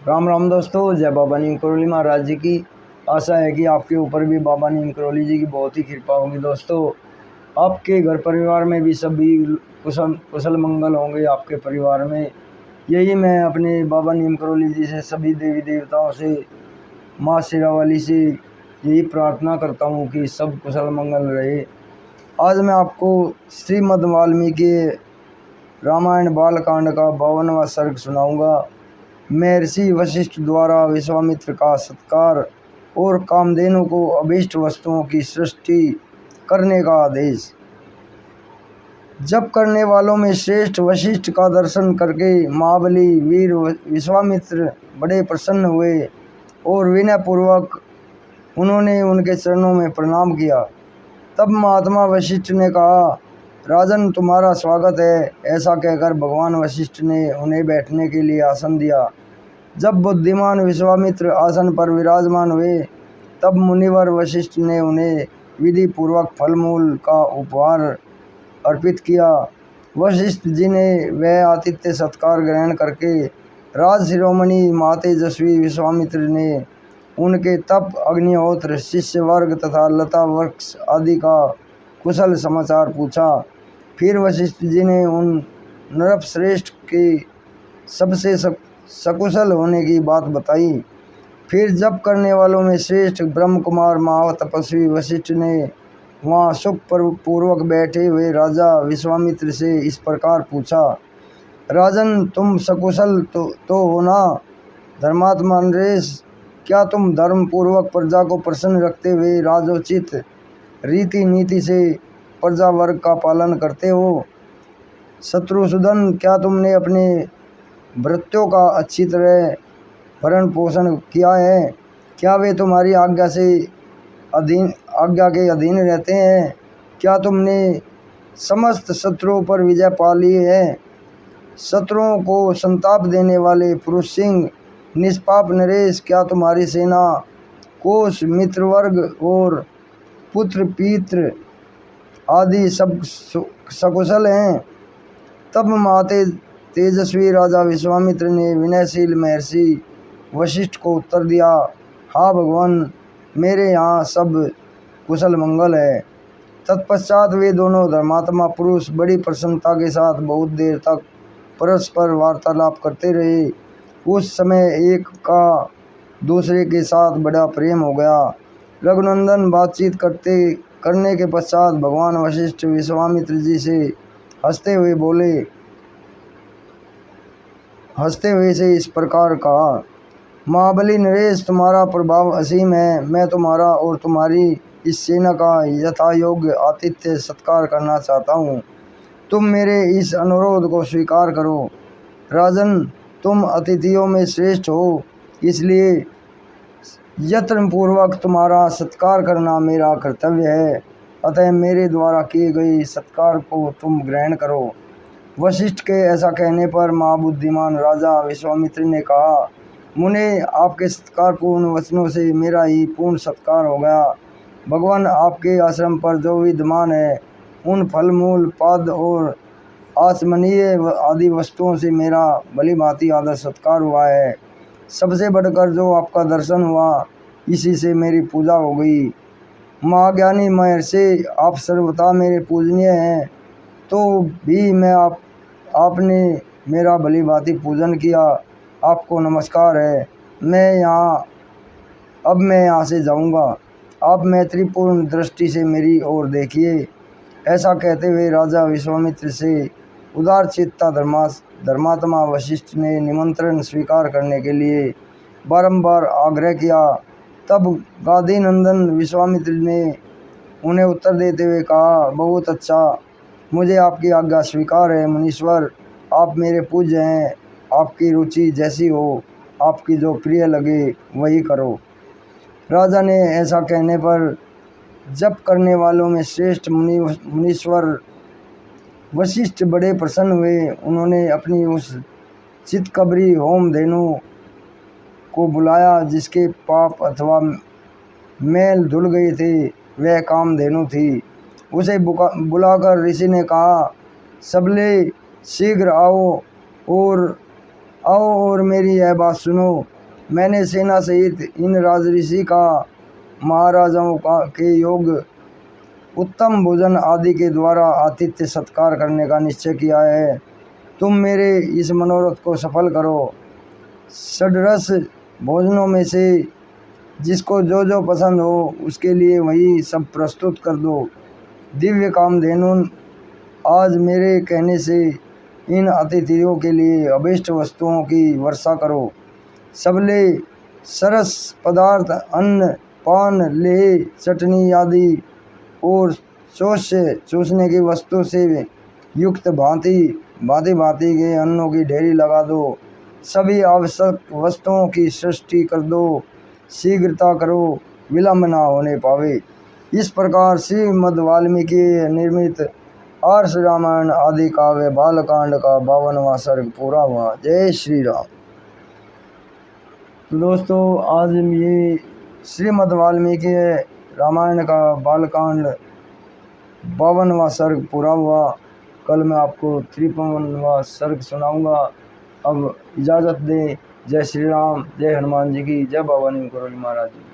राम राम दोस्तों, जय बाबा नीम करोली महाराज जी की। आशा है कि आपके ऊपर भी बाबा नीम करोली जी की बहुत ही कृपा होगी। दोस्तों, आपके घर परिवार में भी सभी कुशल मंगल होंगे। आपके परिवार में यही मैं अपने बाबा नीम करोली जी से, सभी देवी देवताओं से, माँ शेरावाली से यही प्रार्थना करता हूँ कि सब कुशल मंगल रहे। आज मैं आपको श्रीमद् वाल्मीकि रामायण बालकांड का 52वां सर्ग सुनाऊंगा। महर्षि वशिष्ठ द्वारा विश्वामित्र का सत्कार और कामधेनु को अभीष्ट वस्तुओं की सृष्टि करने का आदेश। जप करने वालों में श्रेष्ठ वशिष्ठ का दर्शन करके महाबली वीर विश्वामित्र बड़े प्रसन्न हुए और विनय पूर्वक उन्होंने उनके चरणों में प्रणाम किया। तब महात्मा वशिष्ठ ने कहा, राजन, तुम्हारा स्वागत है। ऐसा कहकर भगवान वशिष्ठ ने उन्हें बैठने के लिए आसन दिया। जब बुद्धिमान विश्वामित्र आसन पर विराजमान हुए, तब मुनिवर वशिष्ठ ने उन्हें विधि पूर्वक फल मूल का उपहार अर्पित किया। वशिष्ठ जी ने वह आतिथ्य सत्कार ग्रहण करके राज शिरोमणि महातेजस्वी विश्वामित्र ने उनके तप, अग्निहोत्र, शिष्य वर्ग तथा लता वृक्ष आदि का कुशल समाचार पूछा। फिर वशिष्ठ जी ने उन नरपश्रेष्ठ के सबसे सकुशल होने की बात बताई। फिर जप करने वालों में श्रेष्ठ ब्रह्म कुमार महातपस्वी वशिष्ठ ने वहाँ सुख पूर्वक बैठे हुए राजा विश्वामित्र से इस प्रकार पूछा, राजन, तुम सकुशल तो हो ना? धर्मात्मा नरेश, क्या तुम धर्म पूर्वक प्रजा को प्रसन्न रखते हुए राजोचित रीति नीति से प्रजा वर्ग का पालन करते हो? शत्रुसूदन, क्या तुमने अपने भृत्यों का अच्छी तरह भरण पोषण किया है? क्या वे तुम्हारी आज्ञा के अधीन रहते हैं? क्या तुमने समस्त शत्रुओं पर विजय पा ली है? शत्रुओं को संताप देने वाले पुरुष सिंह, निष्पाप नरेश, क्या तुम्हारी सेना, कोष, मित्रवर्ग और पुत्र पीत्र आदि सब सकुशल हैं? तब माते तेजस्वी राजा विश्वामित्र ने विनयशील महर्षि वशिष्ठ को उत्तर दिया, हाँ भगवान, मेरे यहाँ सब कुशल मंगल है। तत्पश्चात वे दोनों धर्मात्मा पुरुष बड़ी प्रसन्नता के साथ बहुत देर तक परस्पर वार्तालाप करते रहे। उस समय एक का दूसरे के साथ बड़ा प्रेम हो गया। रघुनंदन बातचीत करने के पश्चात भगवान वशिष्ठ विश्वामित्र जी से हंसते हुए से इस प्रकार कहा, महाबली नरेश, तुम्हारा प्रभाव असीम है। मैं तुम्हारा और तुम्हारी इस सेना का यथायोग्य आतिथ्य सत्कार करना चाहता हूँ। तुम मेरे इस अनुरोध को स्वीकार करो। राजन, तुम अतिथियों में श्रेष्ठ हो, इसलिए यत्न पूर्वक तुम्हारा सत्कार करना मेरा कर्तव्य है। अतः मेरे द्वारा किए गए सत्कार को तुम ग्रहण करो। वशिष्ठ के ऐसा कहने पर महाबुद्धिमान राजा विश्वामित्र ने कहा, मुने, आपके सत्कारपूर्ण वचनों से मेरा ही पूर्ण सत्कार हो गया। भगवान, आपके आश्रम पर जो विद्यमान है, उन फल मूल, पाद और आचमनीय आदि वस्तुओं से मेरा भली भांति आदर सत्कार हुआ है। सबसे बढ़कर जो आपका दर्शन हुआ, इसी से मेरी पूजा हो गई। महाज्ञानी महर्षि, आप सर्वथा मेरे पूजनीय हैं, तो भी आपने मेरा भली भांति पूजन किया। आपको नमस्कार है। अब मैं यहाँ से जाऊँगा। आप मैत्रीपूर्ण दृष्टि से मेरी ओर देखिए। ऐसा कहते हुए राजा विश्वामित्र से उदार चित्ता धर्मात्मा वशिष्ठ ने निमंत्रण स्वीकार करने के लिए बारंबार आग्रह किया। तब गादी नंदन विश्वामित्र ने उन्हें उत्तर देते हुए कहा, बहुत अच्छा, मुझे आपकी आज्ञा स्वीकार है। मुनीश्वर, आप मेरे पूज्य हैं। आपकी रुचि जैसी हो, आपकी जो प्रिय लगे वही करो। राजा ने ऐसा कहने पर जप करने वालों में श्रेष्ठ मुनीश्वर वशिष्ठ बड़े प्रसन्न हुए। उन्होंने अपनी उस चितकबरी होम धेनु को बुलाया जिसके पाप अथवा मैल धुल गए थे। वह कामधेनु थी। उसे बुलाकर ऋषि ने कहा, सबले शीघ्र आओ और आओ और मेरी यह बात सुनो। मैंने सेना सहित इन राजऋषि का महाराजाओं के योग उत्तम भोजन आदि के द्वारा आतिथ्य सत्कार करने का निश्चय किया है। तुम मेरे इस मनोरथ को सफल करो। षड्रस भोजनों में से जिसको जो जो पसंद हो उसके लिए वही सब प्रस्तुत कर दो। दिव्य कामधेनु, आज मेरे कहने से इन अतिथियों के लिए अभीष्ट वस्तुओं की वर्षा करो। सबले सरस पदार्थ, अन्न पान, लेह, चटनी आदि और चूसने की वस्तु से युक्त भांति भांति के अन्नों की ढेरी लगा दो। सभी आवश्यक वस्तुओं की सृष्टि कर दो। शीघ्रता करो, विलंब न होने पावे। इस प्रकार श्रीमद् वाल्मीकि निर्मित आर्ष रामायण आदि काव्य बालकांड का 52वां सर्ग पूरा हुआ। जय श्री राम। तो दोस्तों, आज ये श्रीमद् वाल्मीकि रामायण का बालकांड 52वां सर्ग पूरा हुआ। कल मैं आपको 53वां सर्ग सुनाऊंगा। अब इजाज़त दें। जय श्री राम, जय हनुमान जी की, जय बाबा नीम करोली महाराज जी।